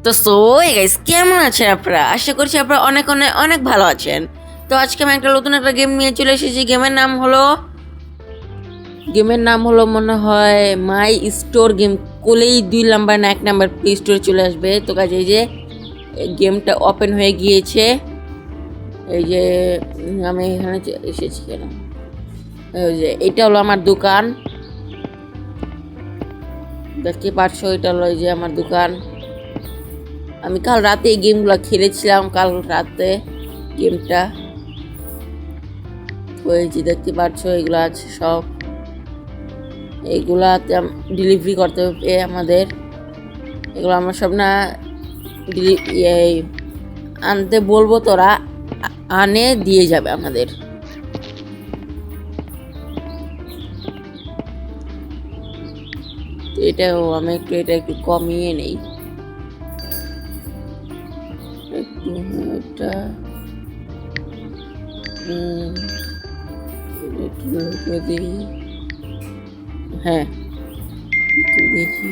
তো গাইস কেমন আছেন আপনারা? আশা করছি আপনারা অনেক অনেক অনেক ভালো আছেন। তো আজকে আমি একটা নতুন একটা গেম নিয়ে চলে এসেছি। গেমের নাম হলো মনে হয় মাই স্টোর গেম। করলেই 2 নাম্বার না 1 নাম্বার প্লে স্টোরে চলে আসবে। তো গাইস এই যে গেমটা ওপেন হয়ে গিয়েছে। এই যে আমি এখানে এসেছি কেন, এই যে এটা হলো আমার দোকান, দেখতে পাচ্ছ? এটা হলো এই যে আমার দোকান। আমি কাল রাতে এই গেমগুলো খেলেছিলাম, কাল রাতে গেমটা। ওই যে দেখতে পাচ্ছ এগুলো আছে সব, এইগুলাতে ডেলিভারি করতে হবে আমাদের। এগুলো আমরা সব না আনতে বলবো, তোরা আনে দিয়ে যাবে আমাদের। তো এটাও আমি এটা একটু কমিয়ে নেই একটু। এটা একটু করে দিই। হ্যাঁ দিয়েছি,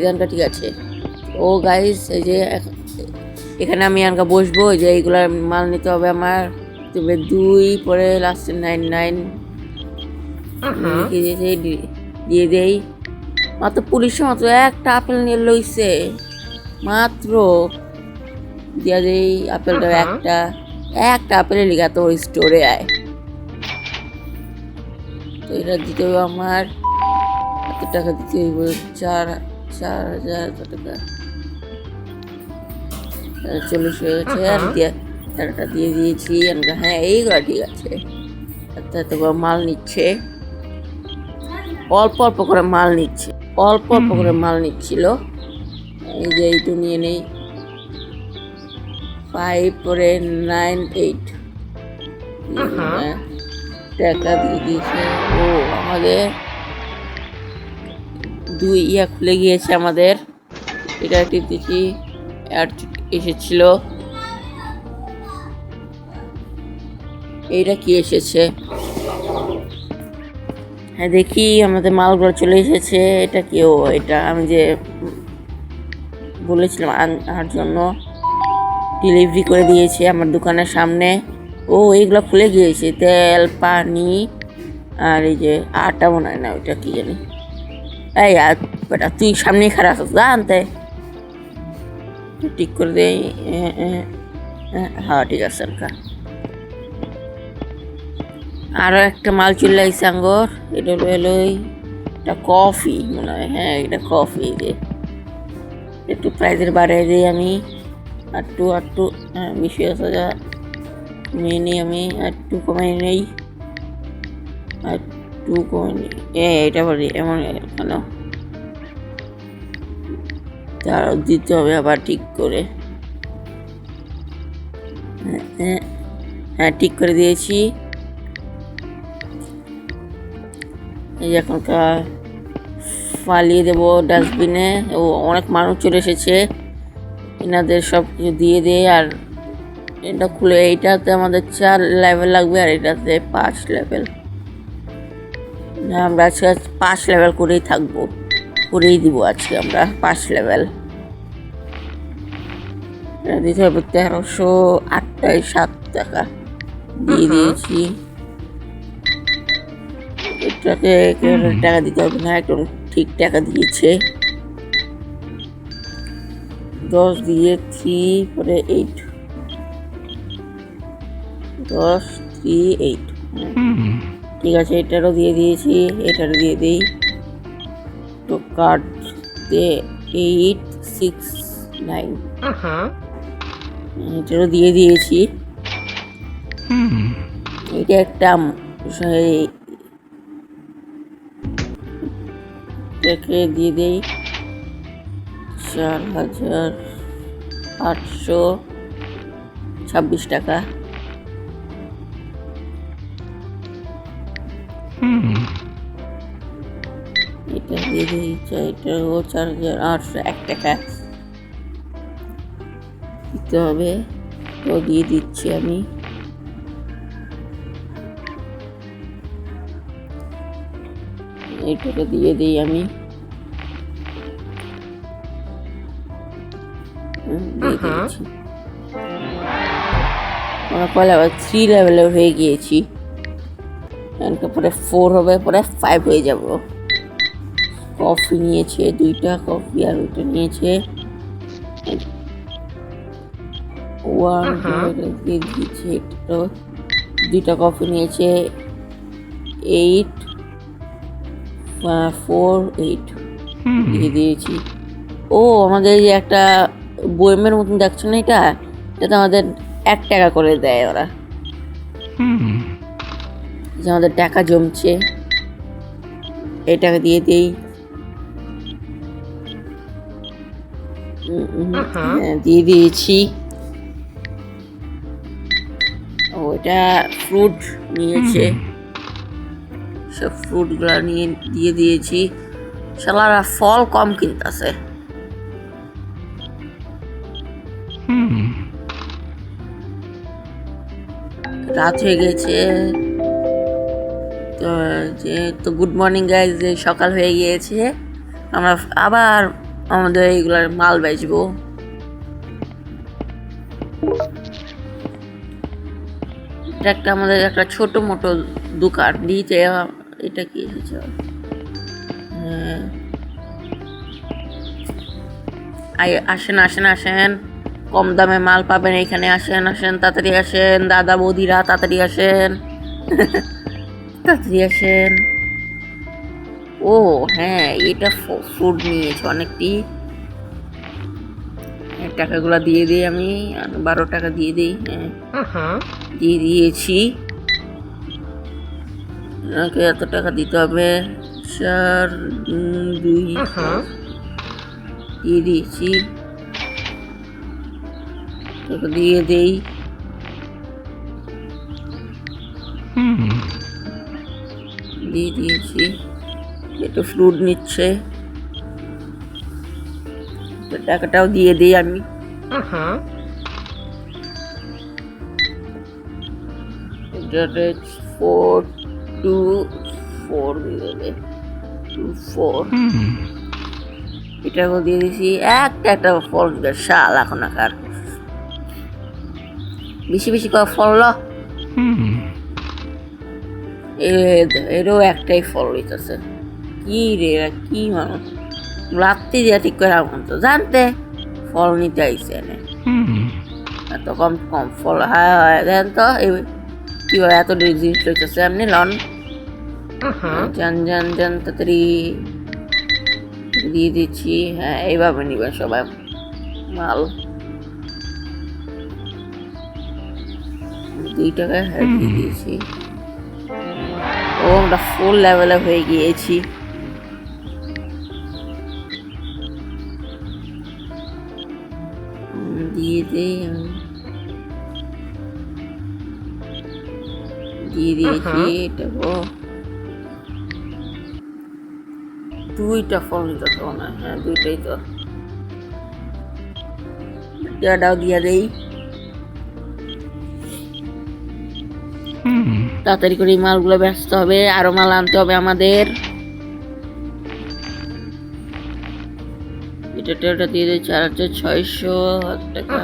গানটা ঠিক আছে। ও গাইস এই যে এখানে আমি আনকা বসবো, যে এইগুলার মাল নিতে হবে আমার। তবে 2 পরে লাস্টে 99 দিয়ে দেই। মাত্র পুলিশের মতো একটা আপেল নিয়ে লইছে, মাত্র দিয়া দেই আপেলটা। একটা আপেলের লিগা তো ওই স্টোরে আয়। তো এটা দিতে হবে আমার, কত টাকা দিতে হইব? 4,000 টাকা, 40 হয়ে গেছে। আর টাকাটা দিয়ে দিয়েছি। হ্যাঁ এইগুলো ঠিক আছে। তো মাল নিচ্ছে, অল্প অল্প করে মাল নিচ্ছে, অল্প অল্প করে মাল নিচ্ছিল। এই যে এইটু নিয়ে নেই। 5 পরে 9 8 টাকা দিয়ে দিয়েছে। ও আমাদের 2 খুলে গিয়েছে আমাদের। এটা টিপতেছি, অ্যাড এসেছিল। এইটা কি এসেছে? হ্যাঁ দেখি আমাদের মালগুলো চলে এসেছে। এটা কেউ, এটা আমি যে বলেছিলাম আনার জন্য, ডেলিভারি করে দিয়েছে আমার দোকানের সামনে। ও এইগুলো খুলে গিয়েছে, তেল পানি আর এই যে আটা মনে হয় না, ওইটা কি জানি। এই আর বেটা তুই সামনে খারাপ আছিস, যা আনতে। ঠিক করে দেই। হ্যাঁ ঠিক আছে। আরো একটা মাল চলে আসছে আঙ্গর। এটা হলো এটা কফি মনে হয়। হ্যাঁ এটা কফি। যে একটু প্রাইজের বাড়িয়ে দিই আমি, আটটু হ্যাঁ 20,000 কমিয়ে নিই আমি, আটটু কমিয়ে নেই, আটটু কমিয়ে নিই। এটা বলি এমন কেন, তার দিতে হবে আবার ঠিক করে। হ্যাঁ ঠিক করে দিয়েছি। এই যে এখনকার ফালিয়ে দেবো ডাস্টবিনে। ও অনেক মানুষ চলে এসেছে, এনাদের সব কিছু দিয়ে দেয়। আর এটা খুলে, এইটাতে আমাদের 4 লেভেল লাগবে, আর এটাতে 5 লেভেল। আমরা আজকে 5 লেভেল করেই থাকবো, করেই দিব আজকে আমরা 5 লেভেল। দিতে হবে 1328 টাকা দিয়ে দিয়েছি। এটাকে টাকা দিতে হবে না, একদম ঠিক টাকা দিয়েছে। 10 দিয়ে 3 পরে 8, 10 3 8 ঠিক আছে। এটারও দিয়ে দিয়েছি, এটারও দিয়ে দিই। তো কার্ড দিয়ে 8 6 9 এটারও দিয়ে দিয়েছি। এটা একটা এটাকে দিয়ে দেই 4,826 টাকা। এটা দিয়ে দিই, এটাও 4,801 টাকা দিতে হবে। তো দিয়ে দিচ্ছি আমি। এইটাকে দিয়ে দিই আমি। দিয়ে দিয়েছি। আমরা কয় লেভেল 3 লেভেলে হয়ে গিয়েছি, পরে 4 হবে, পরে 5 হয়ে যাব। কফি নিয়েছে 2টা কফি, আর ওইটা নিয়েছে 2টা কফি নিয়েছে 8 4 8 দিয়ে দিয়েছি। ও আমাদের যে একটা বইমের মতন দেখছো না, এটা আমাদের 1 টাকা করে দেয় ওরা, যে আমাদের টাকা জমছে, এই টাকা দিয়ে দিই। দিয়ে দিয়েছি। ওটা ফ্রুট নিয়েছে, সব ফ্রুটগুলা নিয়ে দিয়ে দিয়েছি। শালারা ফল কম কিনতেছে। রাত হয়ে গেছে তো গুড মর্নিং গাইজ, সকাল হয়ে গিয়েছে। আমরা আবার আমাদের এইগুলার মাল বেচবো। এটা একটা আমাদের একটা ছোট মোটো দোকান দিতে। এটা কি এসেছে? আসেন আসেন আসেন, কম দামে মাল পাবেন এখানে। আসেন আসেন, তাড়াতাড়ি আসেন দাদা বৌদিরা, তাড়াতাড়ি আসেন তাড়াতাড়ি আসেন। ও হ্যাঁ, এটা ফ্রুট নিয়েছে অনেকটি। টাকাগুলো দিয়ে দিই আমি, 12 টাকা দিয়ে দিই। হ্যাঁ দিয়ে দিয়েছি। এত টাকা দিতে হবে, 4 2 দিয়ে দিয়েছি। টাকা দিয়ে দেই। দিয়ে দিয়েছি। একটু ফ্রুট নিচ্ছে, টাকাটাও দিয়ে দিই আমি। এটা 4 2 4 দিয়ে দেবে, 2 4 এটাও দিয়ে দিয়েছি। একটা ফল দিবে শাল, এখন আকার বেশি বেশি করে ফল। এরও একটাই ফল হইতেছে। কি রে, কি মানুষ রাত্রি দিয়া ঠিক করে তো জানতে ফল নিতে আইসে এনে এত কম কম ফল। হ্যাঁ দেন তো কিভাবে এত জিনিস লইতেছে। এমনি লন, যান যান যান তাড়াতাড়ি দিয়ে দিচ্ছি। হ্যাঁ এইভাবে নিবে সবাই মাল। 2 টাকায় হ্যাঁ দিয়ে দিয়েছি। ও আমরা ফুল লেভেলে হয়ে গিয়েছি। দিয়ে দিয়েছি। এটাও 2টা ফল নিতে তো না। হ্যাঁ 2টাই তো, এটাও দিয়ে দেই। তাড়াতাড়ি করে মালগুলো ব্যস্ত হবে, আরো মাল আনতে হবে আমাদের। এটা দিয়ে দিই 4600 টাকা।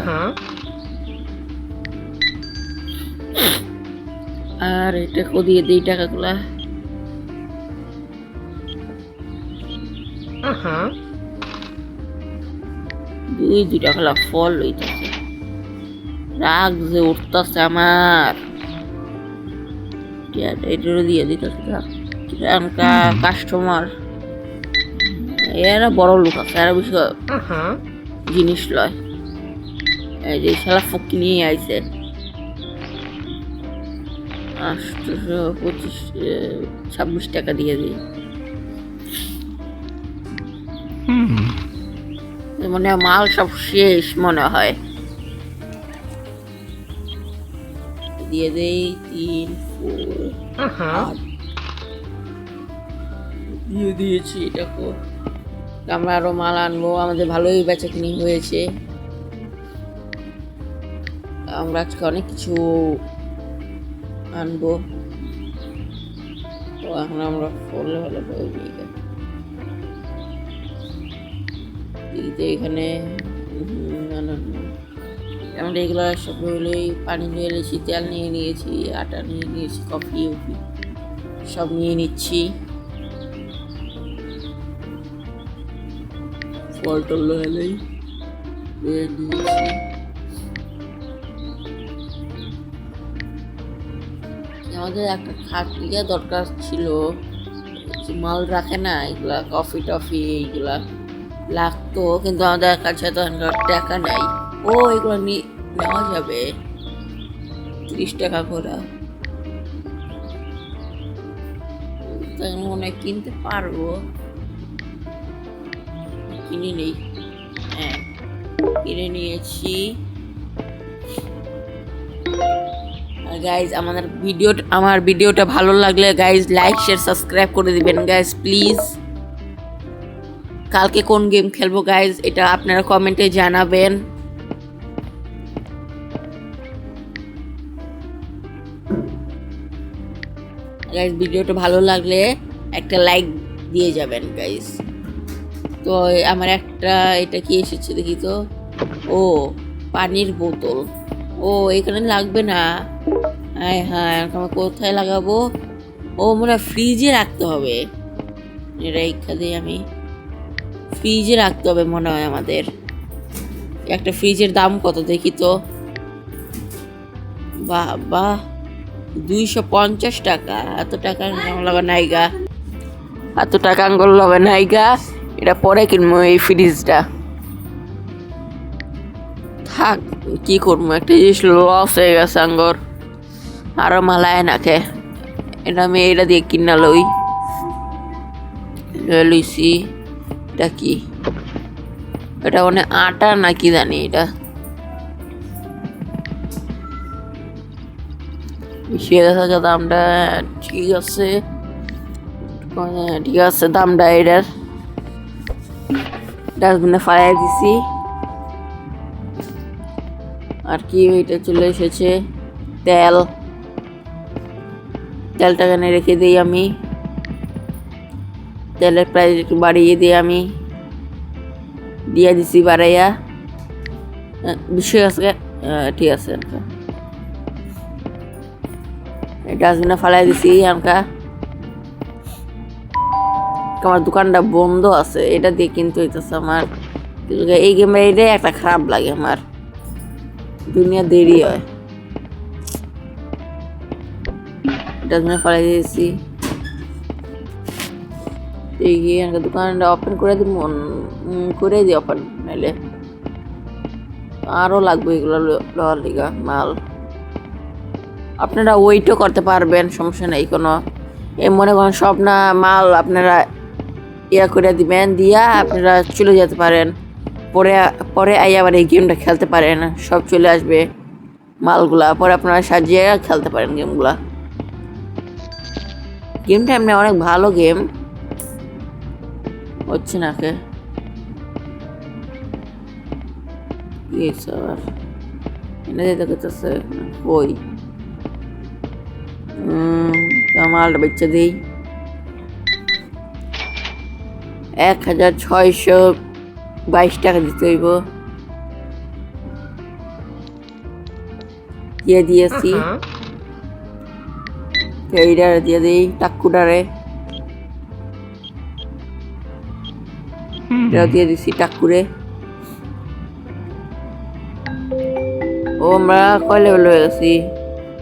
আর এটাকেও দিয়ে দিই টাকাগুলা। দুই টাকা ফল লইতেছে, রাগ যে উঠতেছে আমার। এটারও দিয়ে দিতেছে কাস্টমার। এরা বড় লোক আছে, এরা বেশি জিনিস লয়। এই যে শালা ফকি নিয়ে আইছে 26 টাকা দিয়ে দিই। মানে মাল সব শেষ মনে হয়। দিয়ে দেই 3 4 দিয়ে দিয়েছি। এটাকে আমরা আরো মাল আনবো, আমাদের ভালোই বেচাকিনি হয়েছে। আমরা আজকে অনেক কিছু আনবো। তো এখন আমরা ফলে ভালো করে এখানে না না না, যেমন এগুলো সব হলেই পানি নিয়ে নিয়েছি, তেল নিয়ে নিয়েছি, আটা নিয়ে নিয়েছি, কফি উফি সব নিয়ে নিচ্ছি। ফল টল এলেই নিয়েছি। আমাদের একটা খাটিয়া দরকার ছিল, মাল রাখে না এগুলা, কফি টফি এইগুলা লাগতো, কিন্তু আমাদের কাছে তো টাকা নাই। ও এগুলো নেওয়া যাবে 30 টাকা করে, মনে কিনতে পারবো, কিনে নেই। হ্যাঁ কিনে নিয়েছি। গাইজ আমার ভিডিওটা ভালো লাগলে গাইজ লাইক শেয়ার সাবস্ক্রাইব করে দিবেন গাইজ প্লিজ। কালকে কোন গেম খেলবো গাইজ এটা আপনারা কমেন্টে জানাবেন। গাইজ ভিডিওটা ভালো লাগলে একটা লাইক দিয়ে যাবেন গাইজ। তো আমার একটা এটা কি এসেছে দেখি তো, ও পানির বোতল, ও এখানে লাগবে না। হ্যাঁ হ্যাঁ আমার কোথায় লাগাবো, ও মনে হয় ফ্রিজে রাখতে হবে, এটা এখানে আমি ফ্রিজে রাখতে হবে মনে হয় আমাদের। একটা ফ্রিজের দাম কত দেখি তো, বাহ বাহ 250 টাকা। এত টাকা লাগবে নাইগা, এত টাকা আঙ্গুল হবে নাইগা, এটা পরে কিনবো এই ফ্রিজটা। থাক কি করবো, একটা জিনিস লস হয়ে গেছে আঙ্গর, আরো মালায় নাকে, এটা আমি এটা দিয়ে কিনা লইছি। এটা কি, এটা মানে আটা নাকি জানি, এটা দামটা ঠিক আছে, ঠিক আছে দামটা এটার ডাস্টবিনে ফালাই দিছি। আর কি এটা চলে এসেছে তেলটা এখানে রেখে দিই আমি, তেলের প্রাইস একটু বাড়িয়ে দিই আমি, দিয়ে দিছি বাড়াইয়া। বিষয় আছে ঠিক আছে, ডাস্টবিনে ফালাই দিছি। আমার দোকানটা বন্ধ আছে, এটা দিয়ে কিনতে হইতেছে আমার। এই গেমে এটাই একটা খারাপ লাগে আমার, দুনিয়া দেরি হয়। ডাস্টবিনে ফালাই দিয়েছি, দোকানটা ওপেন করে দিব, করে দিই ওপেন, নাইলে আরও লাগবে এগুলো লওয়ার লিগা মাল। আপনারা ওয়েটও করতে পারবেন, সমস্যা নেই কোনো। মনে করেন সব না মাল আপনারা করে দিবেন, দিয়া আপনারা চলে যেতে পারেন, পরে আবার এই গেমটা খেলতে পারেন, সব চলে আসবে মালগুলা, পরে আপনারা সাজিয়ে খেলতে পারেন গেমগুলা। গেমটা এমনি অনেক ভালো গেম, হচ্ছে না কে ওই মালটা বেচে দিই 1622 টাকা দিতে হইব, দিয়ে দিয়েছি। এইটা দিয়ে দিই টাক্কুটারে, দিয়ে দিছি টাক্কুরে। ও আমরা কয় লেভেল হয়ে গেছি,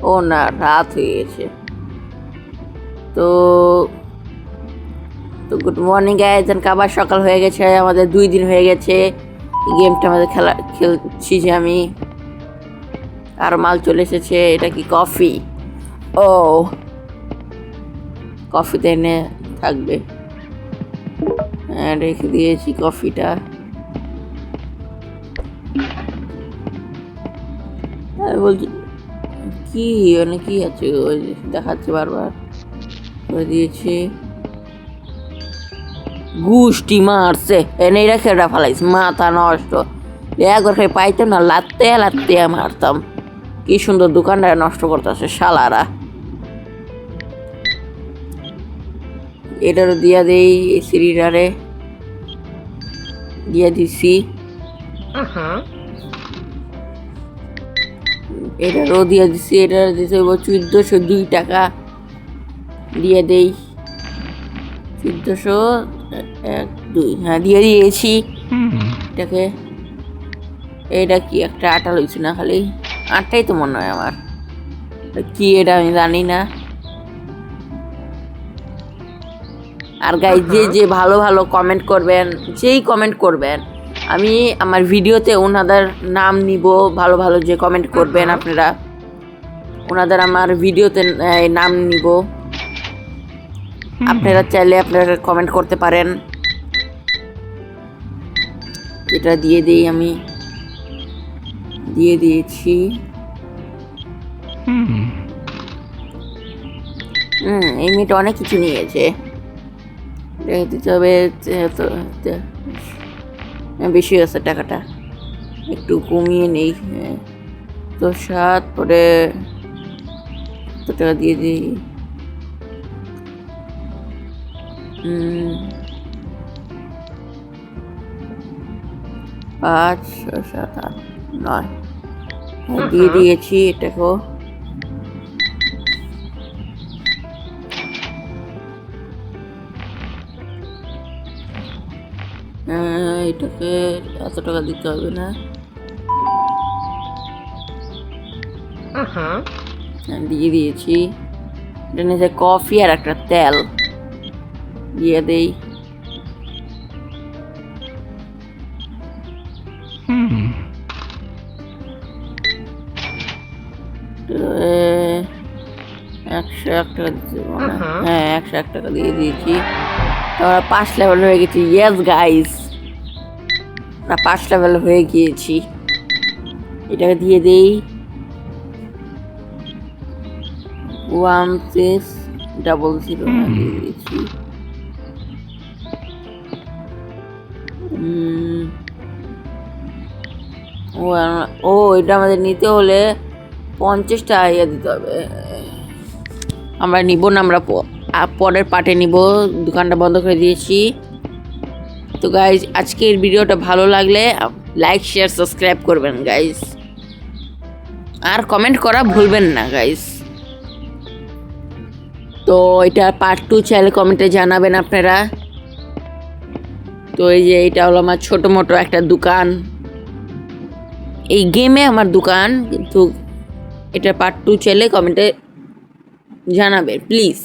ও না রাত হয়ে গেছে। তো গুড মর্নিং গাইজ, আবার সকাল হয়ে গেছে, আমাদের 2 দিন হয়ে গেছে গেমটা আমাদের খেলছি যে আমি। আর মাল চলে এসেছে, এটা কি কফি, ও কফিতে এনে থাকবে, রেখে দিয়েছি কফিটা। বলছি কি মানে কি আছে, ওই দেখাচ্ছে বারবার, করে দিয়েছি। গুষ্টি মারছে, এনে রেখে ফালাইছে, মাথা নষ্ট। একবার খেয়ে পাইতাম না, লাত্তে মারতাম। কি সুন্দর দোকানটা নষ্ট করতেছে শালারা। এটারও দিয়া দেই, সিঁড়িটারে দিয়ে দিছি। এটারও দিয়ে দিচ্ছি, এটা দিতে হইব 1402 টাকা দিয়ে দেই। 1401 2, হ্যাঁ দিয়ে দিয়েছি এটাকে। এটা কি একটা আটা লইছি না, খালি আটটাই তো মনে হয় আমার, কি এটা আমি জানি না। আর গাইজ যে যে ভালো ভালো কমেন্ট করবেন, যেই কমেন্ট করবেন, আমি আমার ভিডিওতে ওনাদের নাম নিব। ভালো ভালো যে কমেন্ট করবেন আপনারা, ওনাদের আমার ভিডিওতে নাম নিব। আপনারা চাইলে আপনারা কমেন্ট করতে পারেন। এটা দিয়ে দিই, আমি দিয়ে দিয়েছি। এই মেয়েটা অনেক কিছু নিয়েছে, দিতে হবে। বেশি আছে টাকাটা, একটু কমিয়ে নেই। তো 7 পরে তো টাকা দিয়ে দিই। 5 6 7 8 9 দিয়ে দিয়েছি এটাকেও। এটাকে এত টাকা দিতে হবে না, দিয়ে দিয়েছি। এটা নিচে কফি আর একটা তেল দিয়ে দেই। একশো 1 টাকা দিতে হবে না? হ্যাঁ 101 টাকা দিয়ে দিয়েছি। তারপর 5 লেভেল হয়ে গেছি। ইয়েস গাইস, 5 লেভেল হয়ে গিয়েছি। এটাকে দিয়ে দেই 1600 দিয়ে দিয়েছি। ও এটা আমাদের নিতে হলে 50 টাকা দিতে হবে। আমরা নিব না, আমরা পরের পার্টে নিব। দোকানটা বন্ধ করে দিয়েছি। তো গাইজ আজকের ভিডিওটা ভালো লাগলে লাইক শেয়ার সাবস্ক্রাইব করবেন গাইজ, আর কমেন্ট করা ভুলবেন না গাইজ। তো এটা পার্ট 2 চাইলে কমেন্টে জানাবেন আপনারা। তো এই যে এটা হলো আমার ছোটো মোটো একটা দোকান, এই গেমে আমার দোকান, কিন্তু এটা পার্ট 2 চাইলে কমেন্টে জানাবেন প্লিজ।